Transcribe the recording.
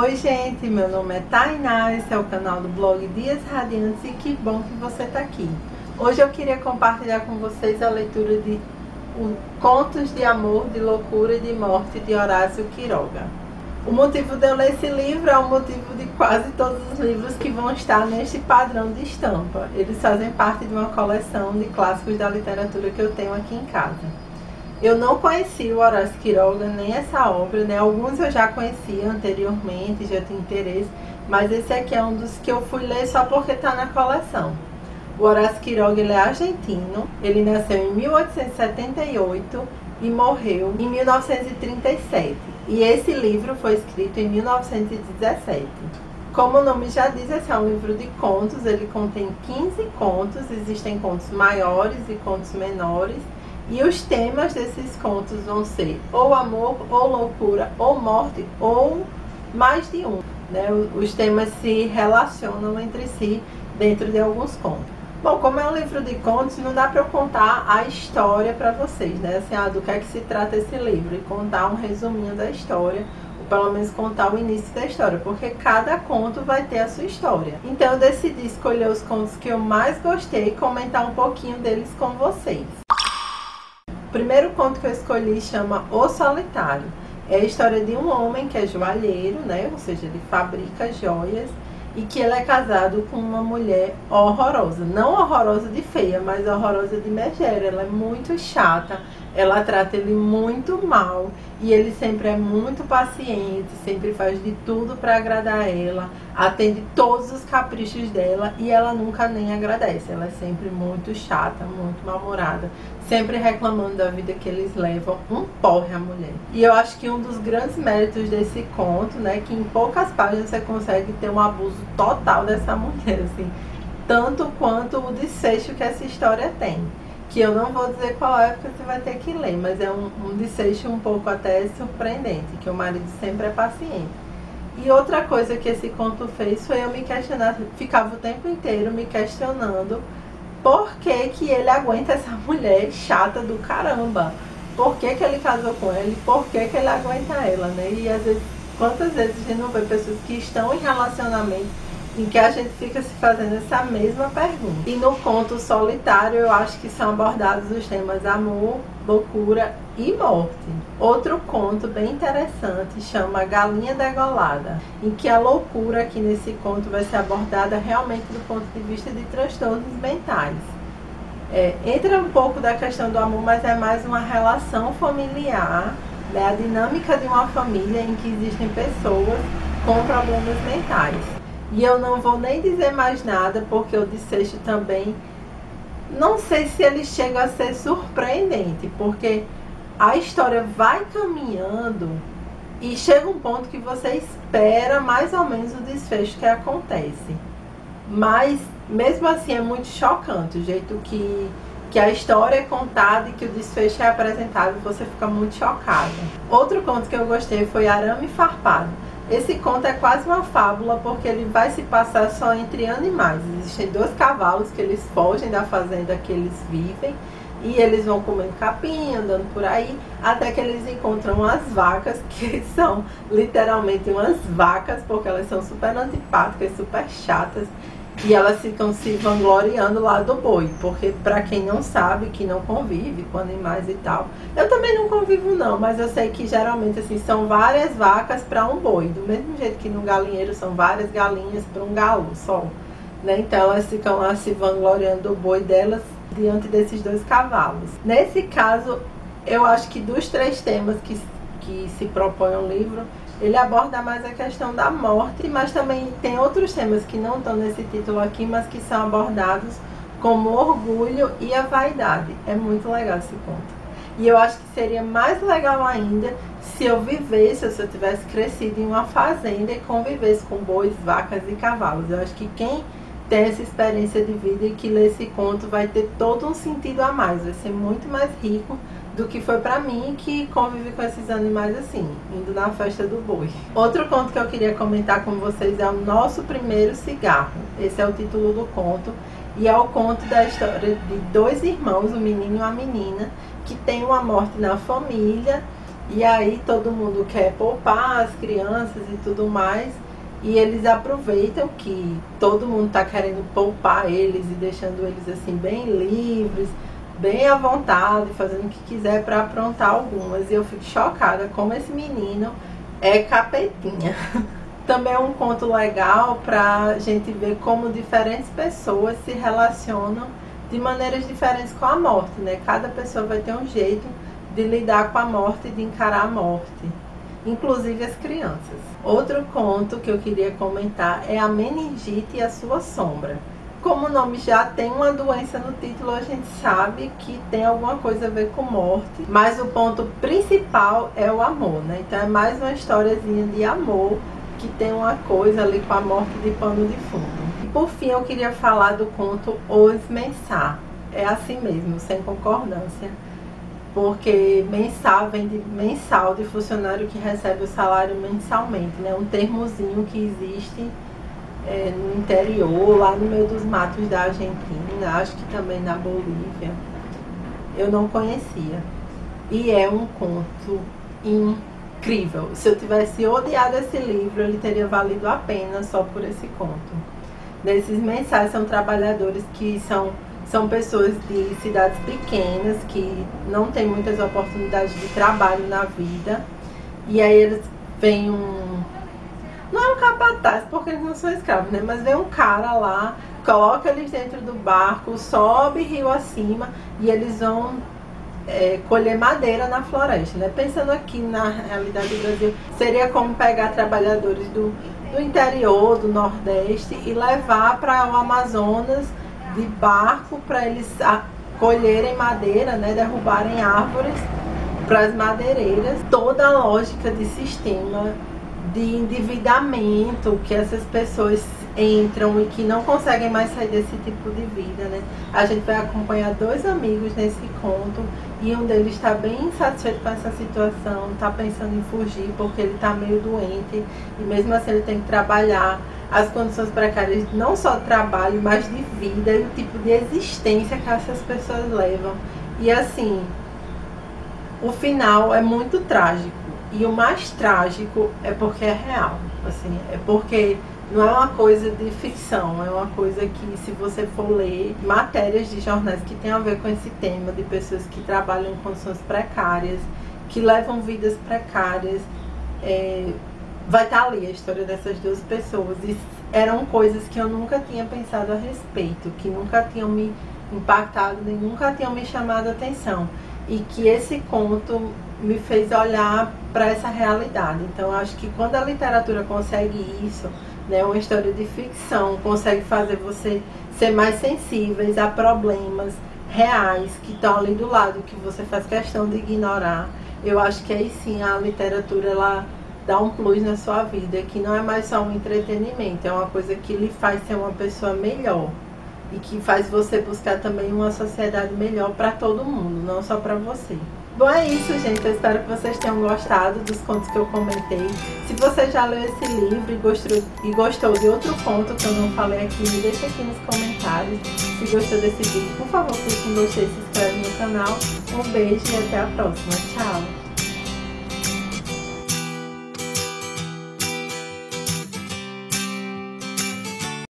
Oi gente, meu nome é Tainá, esse é o canal do blog Dias Radiantes e que bom que você está aqui. Hoje eu queria compartilhar com vocês a leitura de Contos de Amor, de Loucura e de Morte de Horácio Quiroga. O motivo de eu ler esse livro é o motivo de quase todos os livros que vão estar neste padrão de estampa. Eles fazem parte de uma coleção de clássicos da literatura que eu tenho aqui em casa. Eu não conhecia o Horácio Quiroga, nem essa obra, né? Alguns eu já conhecia anteriormente, já tinha interesse, mas esse aqui é um dos que eu fui ler só porque está na coleção. O Horácio Quiroga, ele é argentino, ele nasceu em 1878 e morreu em 1937. E esse livro foi escrito em 1917. Como o nome já diz, esse é um livro de contos, ele contém 15 contos, existem contos maiores e contos menores. E os temas desses contos vão ser ou amor, ou loucura, ou morte, ou mais de um, né? Os temas se relacionam entre si dentro de alguns contos. Bom, como é um livro de contos, não dá para eu contar a história para vocês, né? Assim, do que é que se trata esse livro e contar um resuminho da história, ou pelo menos contar o início da história, porque cada conto vai ter a sua história. Então eu decidi escolher os contos que eu mais gostei e comentar um pouquinho deles com vocês. O primeiro conto que eu escolhi chama O Solitário. É a história de um homem que é joalheiro, né? Ou seja, ele fabrica joias e que ele é casado com uma mulher horrorosa. Não horrorosa de feia, mas horrorosa de megera. Ela é muito chata, ela trata ele muito mal e ele sempre é muito paciente, sempre faz de tudo para agradar ela, atende todos os caprichos dela e ela nunca nem agradece. Ela é sempre muito chata, muito mal-humorada, sempre reclamando da vida que eles levam, um porre a mulher. E eu acho que um dos grandes méritos desse conto, né, que em poucas páginas você consegue ter um abuso total dessa mulher, assim, tanto quanto o desfecho que essa história tem. Que eu não vou dizer qual é, porque você vai ter que ler, mas é um desfecho um pouco até surpreendente, que o marido sempre é paciente. E outra coisa que esse conto fez foi eu me questionar, ficava o tempo inteiro me questionando por que que ele aguenta essa mulher chata do caramba, por que que ele casou com ela, por que que ele aguenta ela, né? E às vezes, quantas vezes a gente não vê pessoas que estão em relacionamento em que a gente fica se fazendo essa mesma pergunta. E no conto Solitário eu acho que são abordados os temas amor, loucura e morte. Outro conto bem interessante chama Galinha Degolada, em que a loucura aqui nesse conto vai ser abordada realmente do ponto de vista de transtornos mentais. Entra um pouco da questão do amor, mas é mais uma relação familiar, né? A dinâmica de uma família em que existem pessoas com problemas mentais. E eu não vou nem dizer mais nada, porque o desfecho também, não sei se ele chega a ser surpreendente, porque a história vai caminhando e chega um ponto que você espera mais ou menos o desfecho que acontece. Mas, mesmo assim, é muito chocante o jeito que a história é contada e que o desfecho é apresentado, você fica muito chocada. Outro conto que eu gostei foi Arame Farpado. Esse conto é quase uma fábula, porque ele vai se passar só entre animais. Existem 2 cavalos que eles fogem da fazenda que eles vivem e eles vão comendo capim, andando por aí, até que eles encontram as vacas, que são literalmente umas vacas, porque elas são super antipáticas, super chatas, e elas ficam se vangloriando lá do boi, porque para quem não sabe, que não convive com animais e tal, eu também não convivo não, mas eu sei que geralmente assim, são várias vacas para um boi, do mesmo jeito que no galinheiro são várias galinhas para um galo só, né? Então elas ficam lá se vangloriando do boi delas diante desses 2 cavalos. Nesse caso, eu acho que dos 3 temas que se propõe o livro, ele aborda mais a questão da morte, mas também tem outros temas que não estão nesse título aqui, mas que são abordados como o orgulho e a vaidade. É muito legal esse conto. E eu acho que seria mais legal ainda se eu vivesse, se eu tivesse crescido em uma fazenda e convivesse com bois, vacas e cavalos. Eu acho que quem tem essa experiência de vida e que lê esse conto vai ter todo um sentido a mais, vai ser muito mais rico do que foi pra mim, que convive com esses animais assim, indo na festa do boi. Outro conto que eu queria comentar com vocês é o Nosso Primeiro Cigarro. Esse é o título do conto e é o conto da história de 2 irmãos, um menino e uma menina, que tem uma morte na família E aí todo mundo quer poupar as crianças e tudo mais, e eles aproveitam que todo mundo está querendo poupar eles e deixando eles assim bem livres, bem à vontade, fazendo o que quiser para aprontar algumas. E eu fico chocada como esse menino é capetinha. Também é um conto legal para a gente ver como diferentes pessoas se relacionam de maneiras diferentes com a morte, né? Cada pessoa vai ter um jeito de lidar com a morte e de encarar a morte, inclusive as crianças. Outro conto que eu queria comentar é A Meningite e a Sua Sombra. Como o nome já tem uma doença no título, a gente sabe que tem alguma coisa a ver com morte, mas o ponto principal é o amor, né? Então é mais uma historiazinha de amor que tem uma coisa ali com a morte de pano de fundo. E por fim eu queria falar do conto Os Mensá. É assim mesmo, sem concordância, porque mensal vem de mensal, de funcionário que recebe o salário mensalmente, né? Um termozinho que existe no interior, lá no meio dos matos da Argentina, acho que também na Bolívia. Eu não conhecia. E é um conto incrível. Se eu tivesse odiado esse livro, ele teria valido a pena só por esse conto. Nesses mensais são trabalhadores que são pessoas de cidades pequenas, que não têm muitas oportunidades de trabalho na vida. E aí eles vêm não é um capataz, porque eles não são escravos, né? Mas vem um cara lá, coloca eles dentro do barco, sobe rio acima e eles vão colher madeira na floresta, né? Pensando aqui na realidade do Brasil, seria como pegar trabalhadores do interior, do Nordeste e levar para o Amazonas de barco para eles colherem madeira, né? Derrubarem árvores para as madeireiras. Toda a lógica de sistema de endividamento que essas pessoas entram e que não conseguem mais sair desse tipo de vida, né? A gente vai acompanhar dois amigos nesse conto e um deles está bem insatisfeito com essa situação, está pensando em fugir porque ele está meio doente e mesmo assim ele tem que trabalhar. As condições precárias não só de trabalho, mas de vida e o tipo de existência que essas pessoas levam. E assim, o final é muito trágico. E o mais trágico é porque é real, assim, é porque não é uma coisa de ficção, é uma coisa que, se você for ler matérias de jornais que tem a ver com esse tema, de pessoas que trabalham em condições precárias, que levam vidas precárias, vai estar ali a história dessas duas pessoas. E eram coisas que eu nunca tinha pensado a respeito, que nunca tinham me impactado, nem nunca tinham me chamado a atenção. E que esse conto me fez olhar para essa realidade. Então, acho que quando a literatura consegue isso, né, uma história de ficção, consegue fazer você ser mais sensíveis a problemas reais que estão ali do lado, que você faz questão de ignorar, eu acho que aí sim a literatura ela dá um plus na sua vida, que não é mais só um entretenimento, é uma coisa que lhe faz ser uma pessoa melhor e que faz você buscar também uma sociedade melhor para todo mundo, não só para você. Bom, é isso, gente. Eu espero que vocês tenham gostado dos contos que eu comentei. Se você já leu esse livro e gostou de outro conto que eu não falei aqui, me deixa aqui nos comentários. Se gostou desse vídeo, por favor, clique em gostei e se inscreve no canal. Um beijo e até a próxima. Tchau!